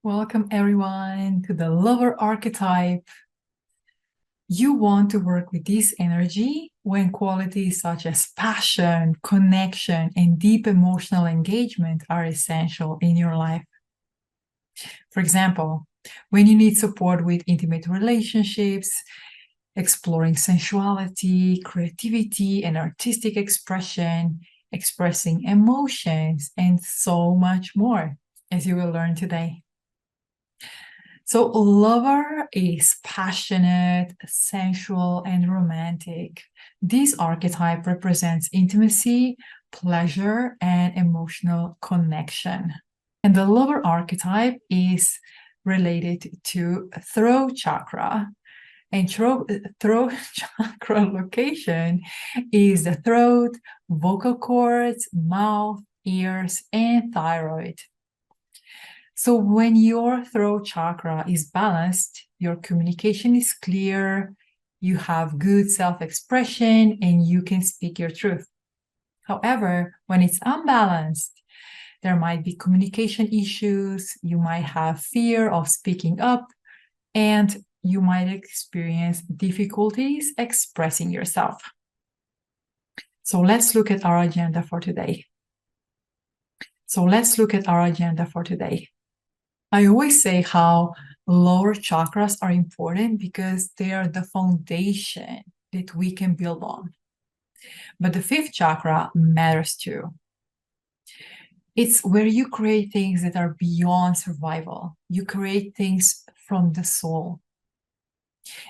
Welcome everyone to the Lover Archetype. You want to work with this energy when qualities such as passion, connection, and deep emotional engagement are essential in your life. For example, when you need support with intimate relationships, exploring sensuality, creativity, and artistic expression, expressing emotions, and so much more, as you will learn today. So lover is passionate, sensual, and romantic. This archetype represents intimacy, pleasure, and emotional connection. And the lover archetype is related to throat chakra. And throat chakra location is the throat, vocal cords, mouth, ears, and thyroid. So when your throat chakra is balanced, your communication is clear, you have good self-expression, and you can speak your truth. However, when it's unbalanced, there might be communication issues, you might have fear of speaking up, and you might experience difficulties expressing yourself. So let's look at our agenda for today. I always say how lower chakras are important because they are the foundation that we can build on. But the fifth chakra matters too. It's where you create things that are beyond survival. You create things from the soul.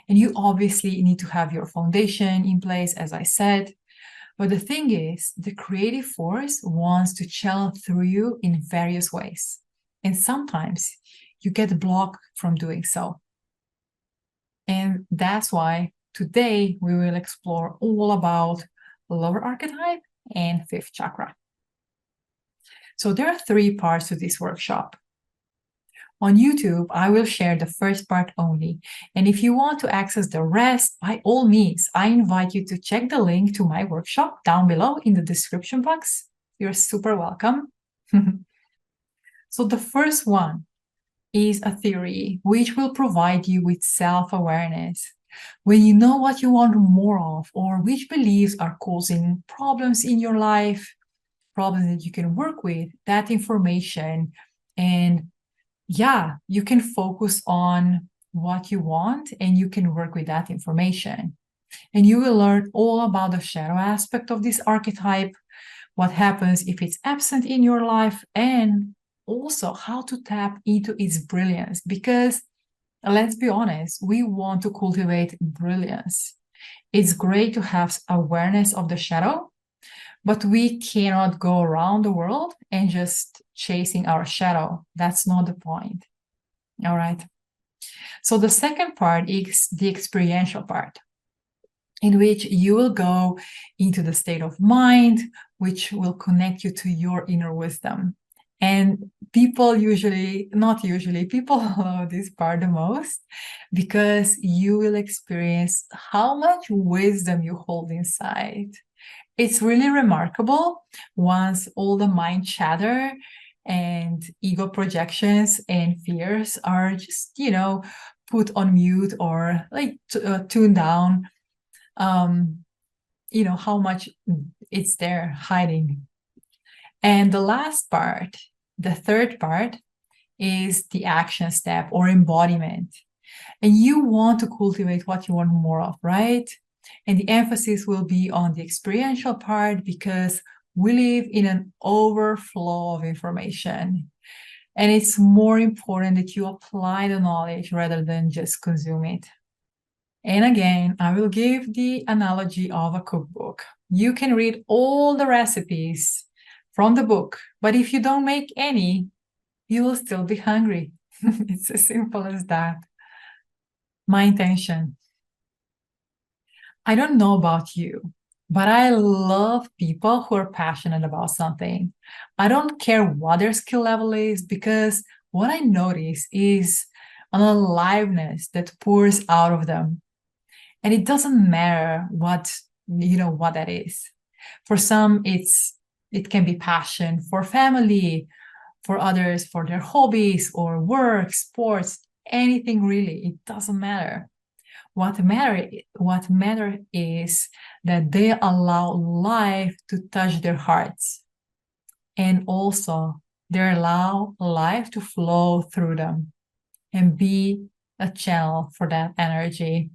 And you obviously need to have your foundation in place, as I said. But the thing is, the creative force wants to channel through you in various ways. And sometimes you get blocked from doing so. And that's why today we will explore all about lower archetype and fifth chakra. So there are 3 parts to this workshop. On YouTube, I will share the first part only. And if you want to access the rest, by all means, I invite you to check the link to my workshop down below in the description box. You're super welcome. So the first one is a theory which will provide you with self-awareness. When you know what you want more of or which beliefs are causing problems in your life, problems that you can work with, that information, and you can focus on what you want and you can work with that information. And you will learn all about the shadow aspect of this archetype, what happens if it's absent in your life, and also how to tap into its brilliance. Because let's be honest, we want to cultivate brilliance. It's great to have awareness of the shadow, but we cannot go around the world and just chasing our shadow. That's not the point. All right. So the second part is the experiential part, in which you will go into the state of mind, which will connect you to your inner wisdom. And people people love this part the most because you will experience how much wisdom you hold inside. It's really remarkable once all the mind chatter and ego projections and fears are just, put on mute or tuned down, how much it's there hiding. And the last part, the third part, is the action step or embodiment. And you want to cultivate what you want more of, right? And the emphasis will be on the experiential part because we live in an overflow of information. And it's more important that you apply the knowledge rather than just consume it. And again, I will give the analogy of a cookbook. You can read all the recipes from the book, but if you don't make any, you will still be hungry. It's as simple as that. My intention. I don't know about you, but I love people who are passionate about something. I don't care what their skill level is because what I notice is an aliveness that pours out of them. And it doesn't matter what that is. For some, it can be passion for family, for others, for their hobbies or work, sports, anything really. It doesn't matter. What matter is that they allow life to touch their hearts, and also they allow life to flow through them and be a channel for that energy.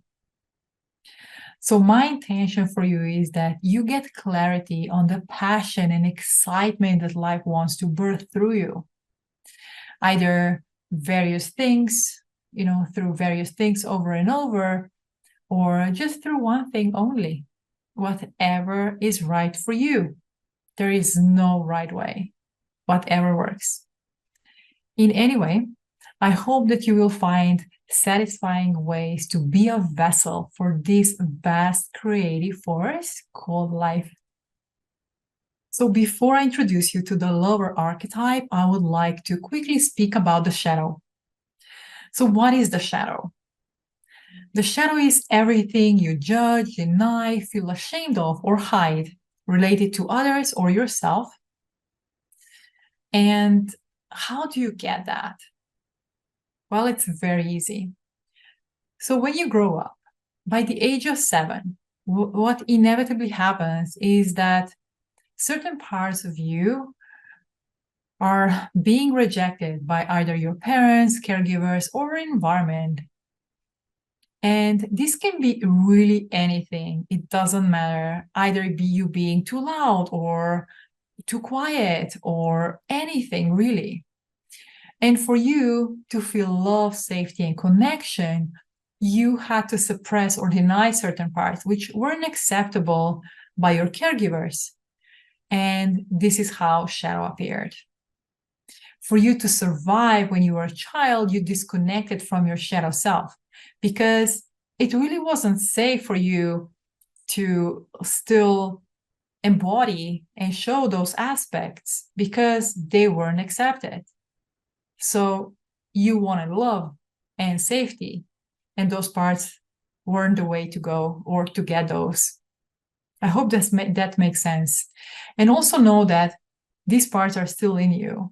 So my intention for you is that you get clarity on the passion and excitement that life wants to birth through you. Either various things, through various things over and over, or just through one thing only, whatever is right for you. There is no right way, whatever works. In any way, I hope that you will find satisfying ways to be a vessel for this vast creative force called life. So before I introduce you to the Lover archetype, I would like to quickly speak about the shadow. So what is the shadow? The shadow is everything you judge, deny, feel ashamed of, or hide related to others or yourself. And how do you get that? Well, it's very easy. So when you grow up, by the age of 7, what inevitably happens is that certain parts of you are being rejected by either your parents, caregivers, or environment. And this can be really anything. It doesn't matter. Either be you being too loud or too quiet or anything really. And for you to feel love, safety, and connection, you had to suppress or deny certain parts which weren't acceptable by your caregivers. And this is how shadow appeared. For you to survive when you were a child, you disconnected from your shadow self because it really wasn't safe for you to still embody and show those aspects because they weren't accepted. So you wanted love and safety, and those parts weren't the way to go or to get those. I hope that makes sense. And also know that these parts are still in you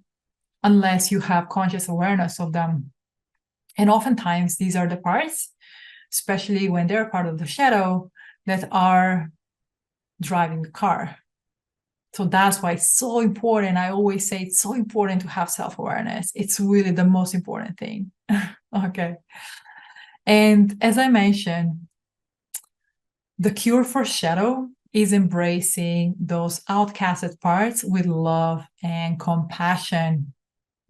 unless you have conscious awareness of them. And oftentimes these are the parts, especially when they're part of the shadow, that are driving the car. So that's why it's so important. I always say it's so important to have self-awareness. It's really the most important thing. Okay. And as I mentioned, the cure for shadow is embracing those outcasted parts with love and compassion.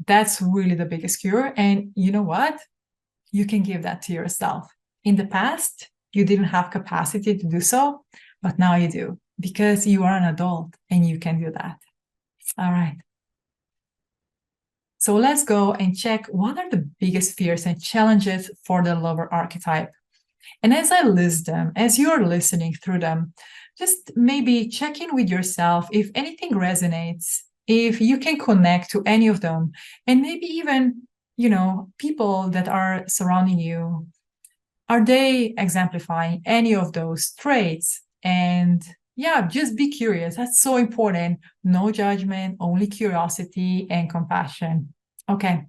That's really the biggest cure. And you know what? You can give that to yourself. In the past, you didn't have capacity to do so, but now you do because you are an adult and you can do that. All right. So let's go and check what are the biggest fears and challenges for the Lover archetype. And as I list them, as you're listening through them, just maybe check in with yourself if anything resonates, if you can connect to any of them, and maybe even, people that are surrounding you, are they exemplifying any of those traits? And yeah, just be curious. That's so important. No judgment, only curiosity and compassion. Okay.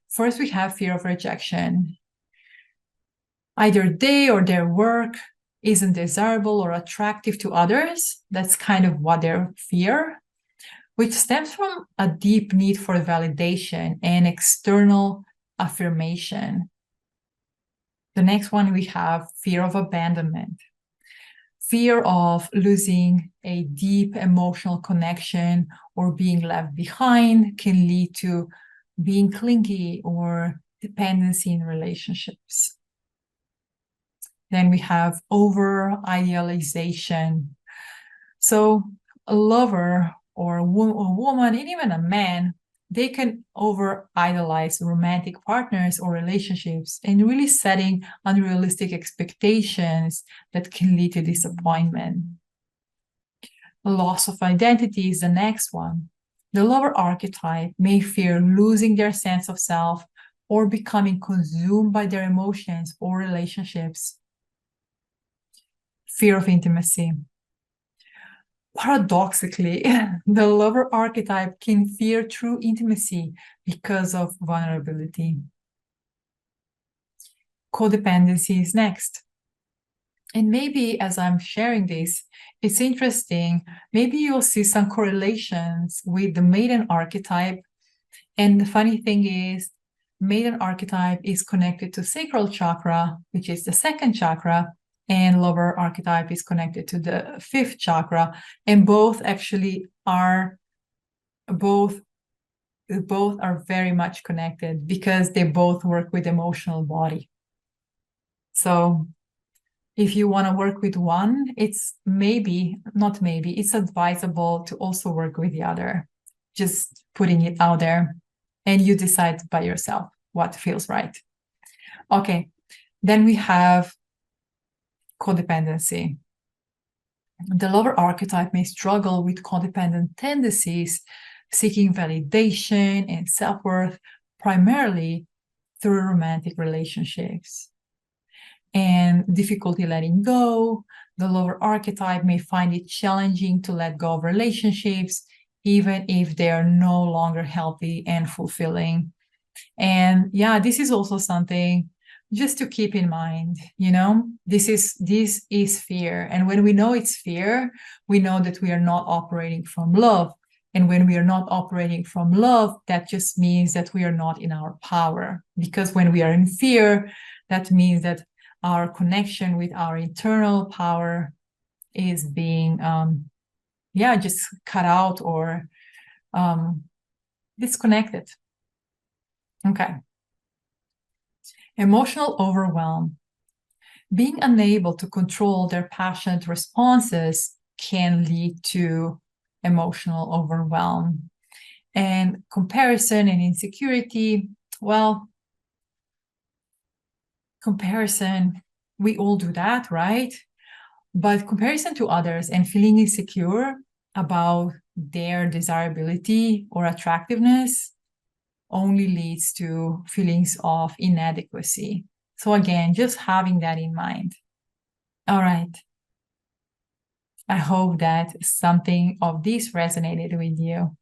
First, we have fear of rejection. Either they or their work isn't desirable or attractive to others. That's kind of what their fear, which stems from a deep need for validation and external affirmation. The next one, we have fear of abandonment. Fear of losing a deep emotional connection or being left behind can lead to being clingy or dependency in relationships. Then we have over-idealization. So a lover or a woman, and even a man, they can over-idolize romantic partners or relationships and really setting unrealistic expectations that can lead to disappointment. A loss of identity is the next one. The Lover archetype may fear losing their sense of self or becoming consumed by their emotions or relationships. Fear of intimacy. Paradoxically, the lover archetype can fear true intimacy because of vulnerability. Codependency is next. And maybe as I'm sharing this, it's interesting. Maybe you'll see some correlations with the maiden archetype. And the funny thing is, maiden archetype is connected to sacral chakra, which is the second chakra, and lover archetype is connected to the fifth chakra. And both actually are both are very much connected because they both work with emotional body. So if you want to work with one, it's it's advisable to also work with the other. Just putting it out there, and you decide by yourself what feels right. Okay, then we have codependency. The lover archetype may struggle with codependent tendencies, seeking validation and self-worth primarily through romantic relationships. And difficulty letting go. The lover archetype may find it challenging to let go of relationships, even if they are no longer healthy and fulfilling. And yeah, this is also something just to keep in mind, this is fear. And when we know it's fear, we know that we are not operating from love. And when we are not operating from love, that just means that we are not in our power. Because when we are in fear, that means that our connection with our internal power is being, just cut out or disconnected. Okay. Emotional overwhelm. Being unable to control their passionate responses can lead to emotional overwhelm. And comparison and insecurity, well, comparison, we all do that, right? But comparison to others and feeling insecure about their desirability or attractiveness only leads to feelings of inadequacy. So again, just having that in mind. All right. I hope that something of this resonated with you.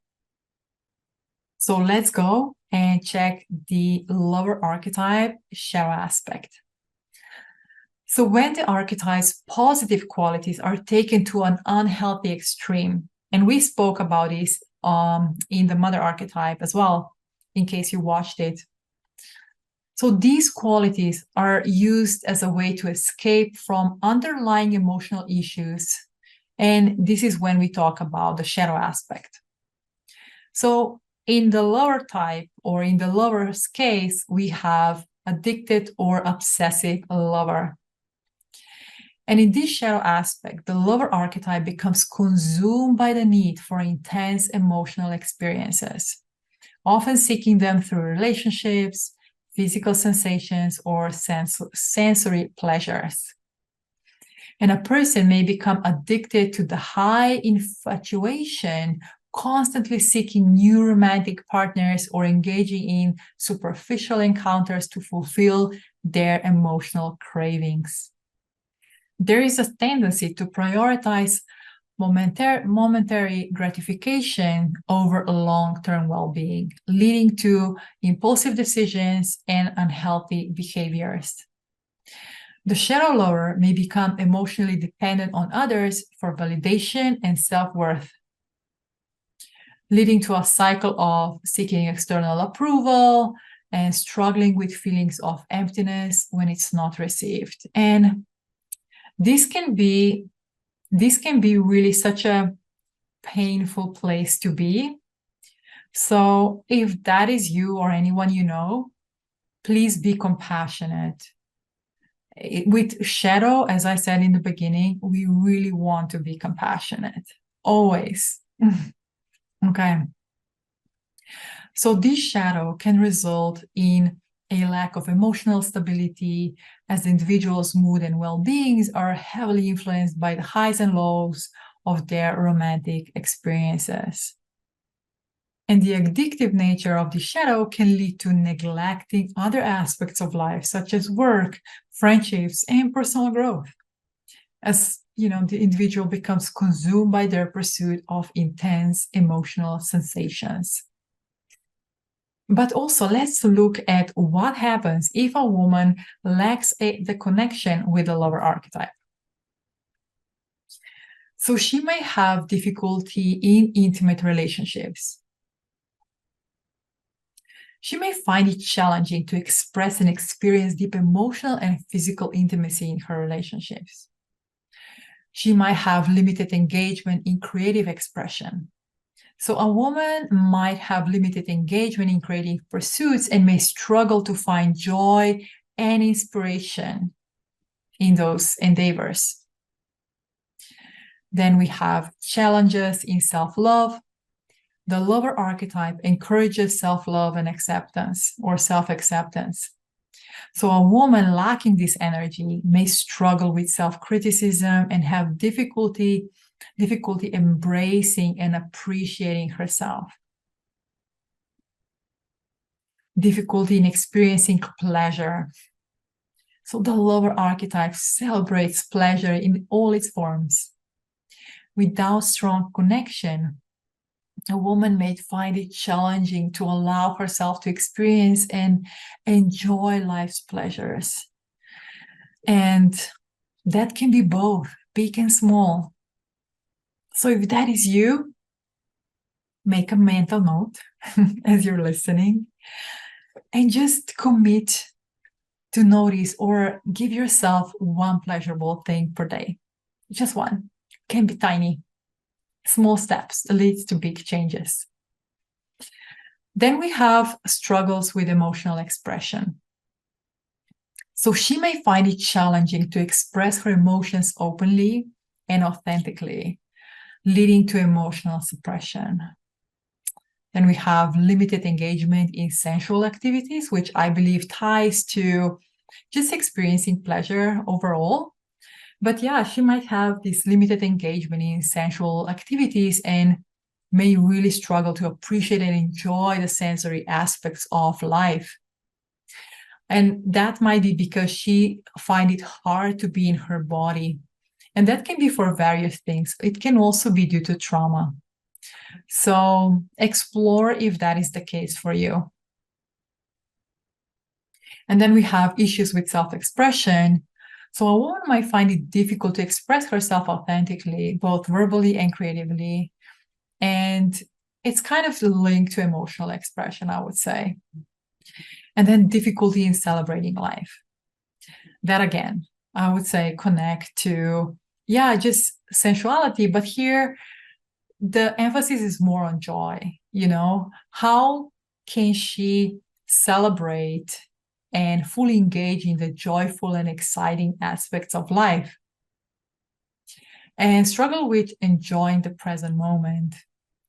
So let's go and check the lover archetype shadow aspect. So when the archetype's positive qualities are taken to an unhealthy extreme, and we spoke about this in the mother archetype as well, in case you watched it. So these qualities are used as a way to escape from underlying emotional issues. And this is when we talk about the shadow aspect. So in the lower type, or in the lover's case, we have addicted or obsessive lover. And in this shadow aspect, the lover archetype becomes consumed by the need for intense emotional experiences, often seeking them through relationships, physical sensations, or sensory pleasures. And a person may become addicted to the high infatuation, constantly seeking new romantic partners or engaging in superficial encounters to fulfill their emotional cravings. There is a tendency to prioritize momentary gratification over long-term well-being, leading to impulsive decisions and unhealthy behaviors. The shadow lover may become emotionally dependent on others for validation and self-worth, leading to a cycle of seeking external approval and struggling with feelings of emptiness when it's not received. And this can be really such a painful place to be. So if that is you or anyone you know, please be compassionate. With shadow, as I said in the beginning, we really want to be compassionate, always. Okay. So this shadow can result in a lack of emotional stability, as the individual's mood and well-beings are heavily influenced by the highs and lows of their romantic experiences. And the addictive nature of the shadow can lead to neglecting other aspects of life, such as work, friendships, and personal growth. as the individual becomes consumed by their pursuit of intense emotional sensations. But also, let's look at what happens if a woman lacks the connection with the lover archetype. So she may have difficulty in intimate relationships. She may find it challenging to express and experience deep emotional and physical intimacy in her relationships. She might have limited engagement in creative expression. So a woman might have limited engagement in creative pursuits and may struggle to find joy and inspiration in those endeavors. Then we have challenges in self-love. The lover archetype encourages self-love and acceptance or self-acceptance. So a woman lacking this energy may struggle with self-criticism and have difficulty embracing and appreciating herself. Difficulty in experiencing pleasure. So the lover archetype celebrates pleasure in all its forms. Without strong connection, a woman may find it challenging to allow herself to experience and enjoy life's pleasures. And that can be both big and small. So if that is you, make a mental note as you're listening and just commit to notice or give yourself one pleasurable thing per day. Just one. Can be tiny. Small steps leads to big changes. Then we have struggles with emotional expression. So she may find it challenging to express her emotions openly and authentically, leading to emotional suppression. Then we have limited engagement in sensual activities, which I believe ties to just experiencing pleasure overall. But yeah, she might have this limited engagement in sensual activities and may really struggle to appreciate and enjoy the sensory aspects of life. And that might be because she finds it hard to be in her body. And that can be for various things. It can also be due to trauma. So explore if that is the case for you. And then we have issues with self-expression. So a woman might find it difficult to express herself authentically, both verbally and creatively. And it's kind of linked to emotional expression, I would say. And then difficulty in celebrating life. That again, I would say connect to, just sensuality. But here, the emphasis is more on joy. How can she celebrate and fully engage in the joyful and exciting aspects of life? And struggle with enjoying the present moment.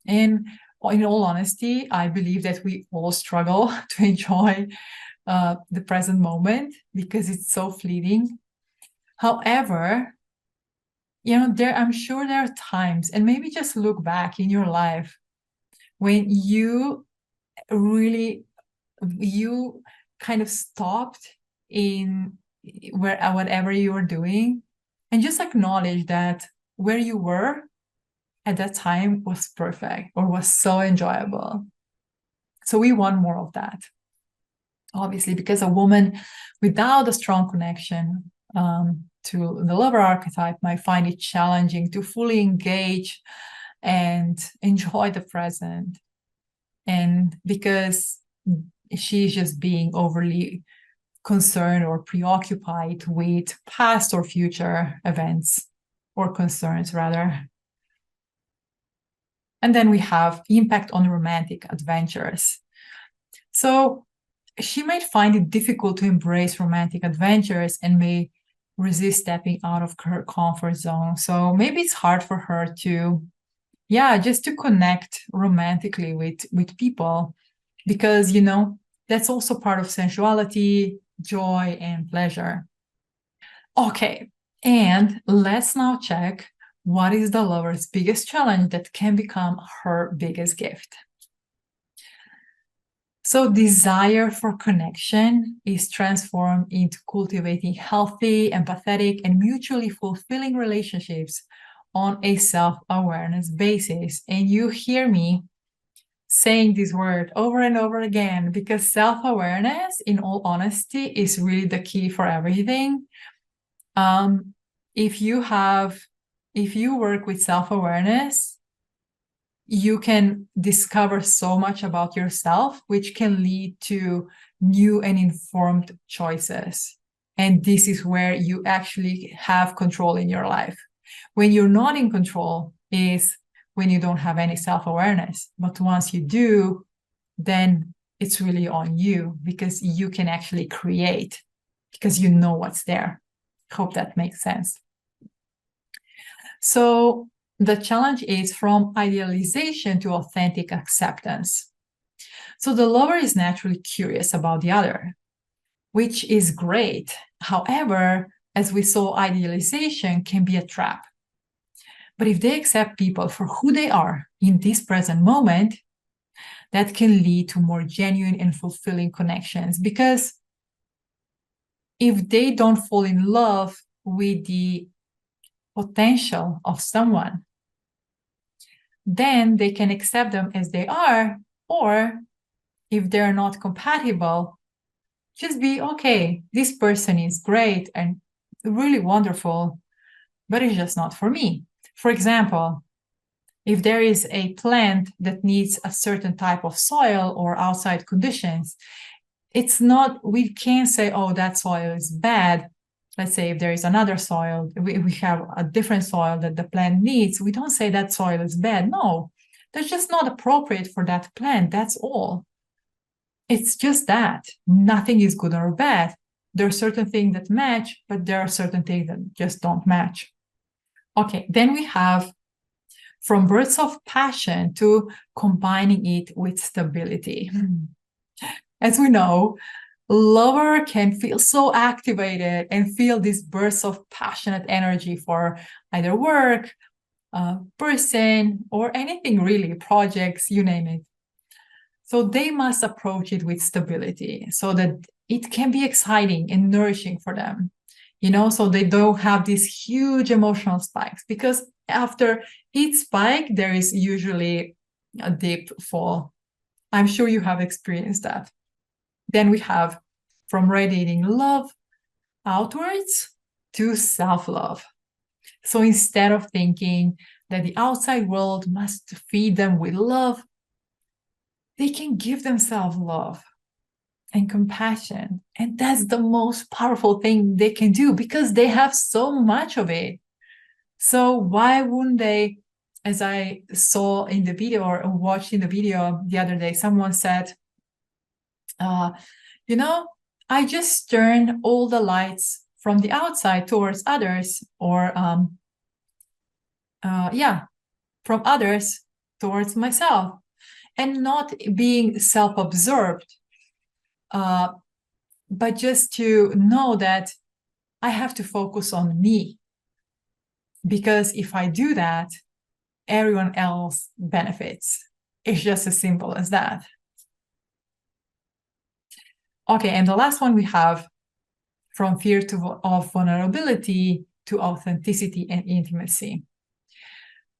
And in all honesty, I believe that we all struggle to enjoy the present moment because it's so fleeting. However, I'm sure there are times, and maybe just look back in your life when you kind of stopped in whatever you were doing and just acknowledge that where you were at that time was perfect or was so enjoyable. So we want more of that, obviously, because a woman without a strong connection to the lover archetype might find it challenging to fully engage and enjoy the present. And because she's just being overly concerned or preoccupied with past or future events or concerns, rather. And then we have impact on romantic adventures. So she might find it difficult to embrace romantic adventures and may resist stepping out of her comfort zone. So maybe it's hard for her to, just to connect romantically with people because, that's also part of sensuality, joy, and pleasure. Okay, and let's now check what is the lover's biggest challenge that can become her biggest gift. So desire for connection is transformed into cultivating healthy, empathetic, and mutually fulfilling relationships on a self-awareness basis. And you hear me saying this word over and over again, because self-awareness, in all honesty, is really the key for everything. If you work with self-awareness, you can discover so much about yourself, which can lead to new and informed choices. And this is where you actually have control in your life. When you're not in control is when you don't have any self-awareness. But once you do, then it's really on you, because you can actually create, because you know what's there. Hope that makes sense. So the challenge is from idealization to authentic acceptance. So the lover is naturally curious about the other, which is great. However, as we saw, idealization can be a trap. But if they accept people for who they are in this present moment, that can lead to more genuine and fulfilling connections. Because if they don't fall in love with the potential of someone, then they can accept them as they are, or if they're not compatible, just be, okay, this person is great and really wonderful, but it's just not for me. For example, if there is a plant that needs a certain type of soil or outside conditions, it's not, we can't say, oh, that soil is bad. Let's say if there is another soil, we have a different soil that the plant needs. We don't say that soil is bad. No, that's just not appropriate for that plant. That's all. It's just that. Nothing is good or bad. There are certain things that match, but there are certain things that just don't match. Okay, then we have from bursts of passion to combining it with stability. As we know, lover can feel so activated and feel this burst of passionate energy for either work, person, or anything really, projects, you name it. So they must approach it with stability so that it can be exciting and nourishing for them, so they don't have these huge emotional spikes, because after each spike, there is usually a deep fall. I'm sure you have experienced that. Then we have from radiating love outwards to self-love. So instead of thinking that the outside world must feed them with love, they can give themselves love and compassion. And that's the most powerful thing they can do, because they have so much of it. So why wouldn't they, as I saw in the video or watched in the video the other day, someone said, I just turn all the lights from the outside towards others, or from others towards myself, and not being self-absorbed, but just to know that I have to focus on me, because if I do that, everyone else benefits. It's just as simple as that. Okay, and the last one we have from fear of vulnerability to authenticity and intimacy.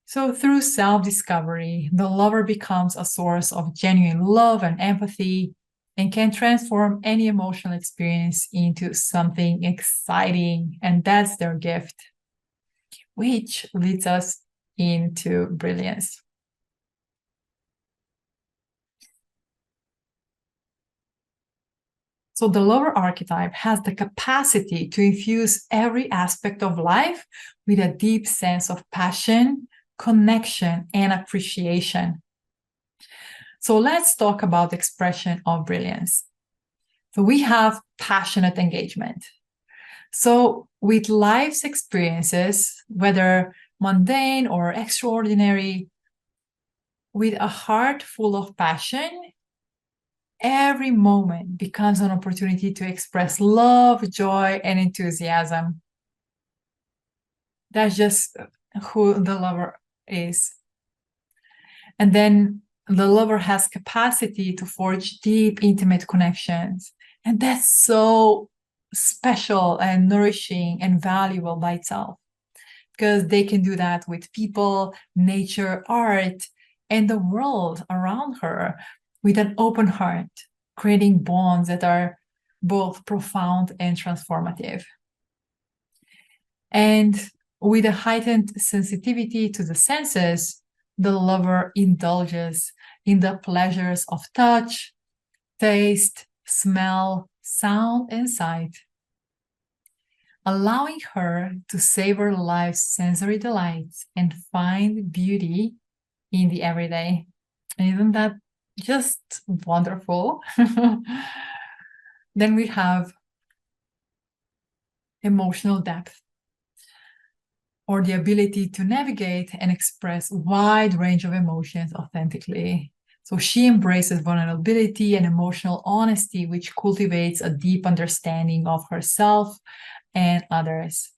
So through self-discovery, the lover becomes a source of genuine love and empathy, and can transform any emotional experience into something exciting. And that's their gift, which leads us into brilliance. So the lover archetype has the capacity to infuse every aspect of life with a deep sense of passion, connection, and appreciation. So let's talk about the expression of brilliance. So we have passionate engagement. So with life's experiences, whether mundane or extraordinary, with a heart full of passion, every moment becomes an opportunity to express love, joy, and enthusiasm. That's just who the lover is. And then The lover has capacity to forge deep, intimate connections. And that's so special and nourishing and valuable by itself, because they can do that with people, nature, art, and the world around her with an open heart, creating bonds that are both profound and transformative. And with a heightened sensitivity to the senses, the lover indulges in the pleasures of touch, taste, smell, sound, and sight, allowing her to savor life's sensory delights and find beauty in the everyday. And isn't that just wonderful? Then we have emotional depth, or the ability to navigate and express a wide range of emotions authentically. So she embraces vulnerability and emotional honesty, which cultivates a deep understanding of herself and others.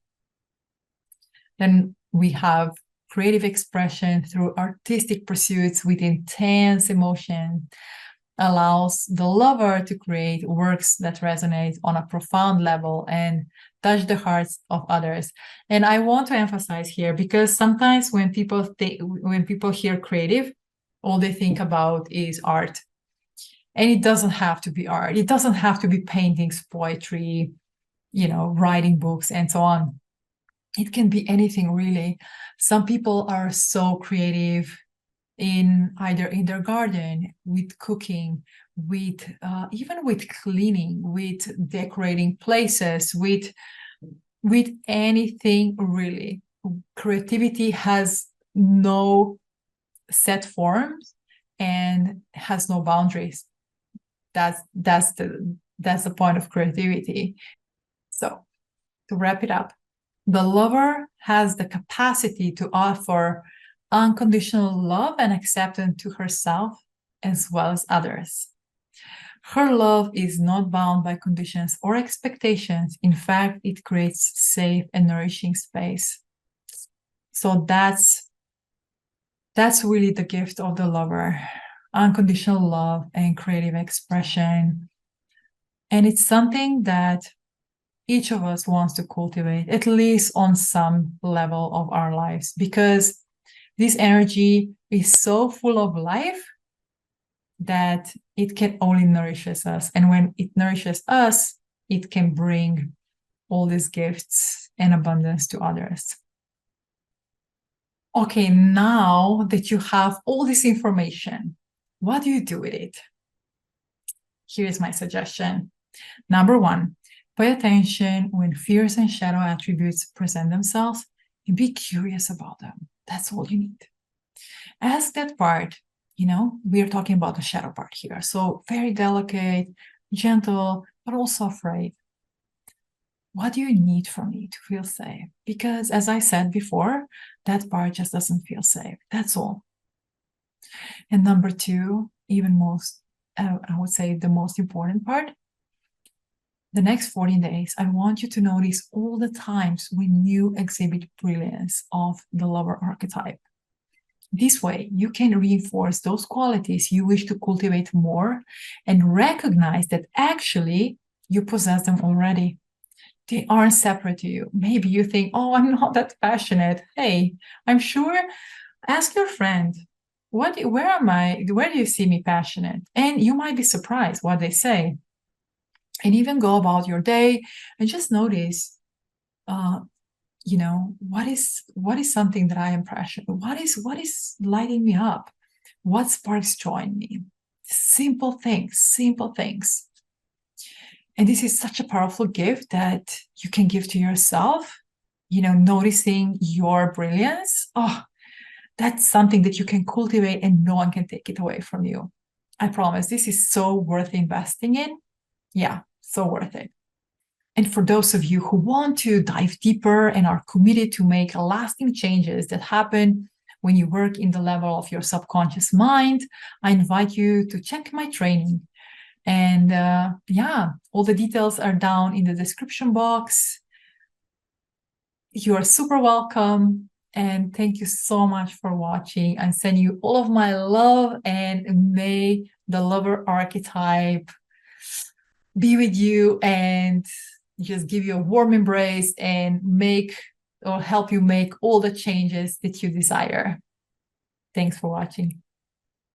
Then we have creative expression through artistic pursuits with intense emotion, allows the lover to create works that resonate on a profound level and touch the hearts of others. And I want to emphasize here, because sometimes when people hear creative, all they think about is art. And it doesn't have to be art. It doesn't have to be paintings, poetry, writing books, and so on. It can be anything, really. Some people are so creative in either in their garden, with cooking, with even with cleaning, with decorating places, with anything, really. Creativity has no set forms and has no boundaries. That's the point of creativity. So to wrap it up, the lover has the capacity to offer unconditional love and acceptance to herself as well as others. Her love is not bound by conditions or expectations. In fact, it creates safe and nourishing space. So that's really the gift of the lover: unconditional love and creative expression. And it's something that each of us wants to cultivate, at least on some level of our lives, because this energy is so full of life that it can only nourishes us. And when it nourishes us, it can bring all these gifts and abundance to others. Okay, now that you have all this information, what do you do with it? Here's my suggestion. Number one, pay attention when fears and shadow attributes present themselves and be curious about them. That's all you need. Ask that part, we are talking about the shadow part here. So very delicate, gentle, but also afraid. What do you need from me to feel safe? Because as I said before, that part just doesn't feel safe. That's all. And number two, I would say the most important part, the next 14 days, I want you to notice all the times when you exhibit brilliance of the lover archetype. This way, you can reinforce those qualities you wish to cultivate more and recognize that actually you possess them already. They aren't separate to you. Maybe you think, oh, I'm not that passionate. Hey, I'm sure, ask your friend, where do you see me passionate? And you might be surprised what they say. And even go about your day and just notice, what is something that I am passionate? What is lighting me up? What sparks joy in me? Simple things. And this is such a powerful gift that you can give to yourself, noticing your brilliance. Oh, that's something that you can cultivate and no one can take it away from you. I promise this is so worth investing in. Yeah, so worth it. And for those of you who want to dive deeper and are committed to make lasting changes that happen when you work in the level of your subconscious mind, I invite you to check my training. And all the details are down in the description box. You are super welcome. And thank you so much for watching. I send you all of my love, and may the lover archetype be with you and just give you a warm embrace and make or help you make all the changes that you desire. Thanks for watching.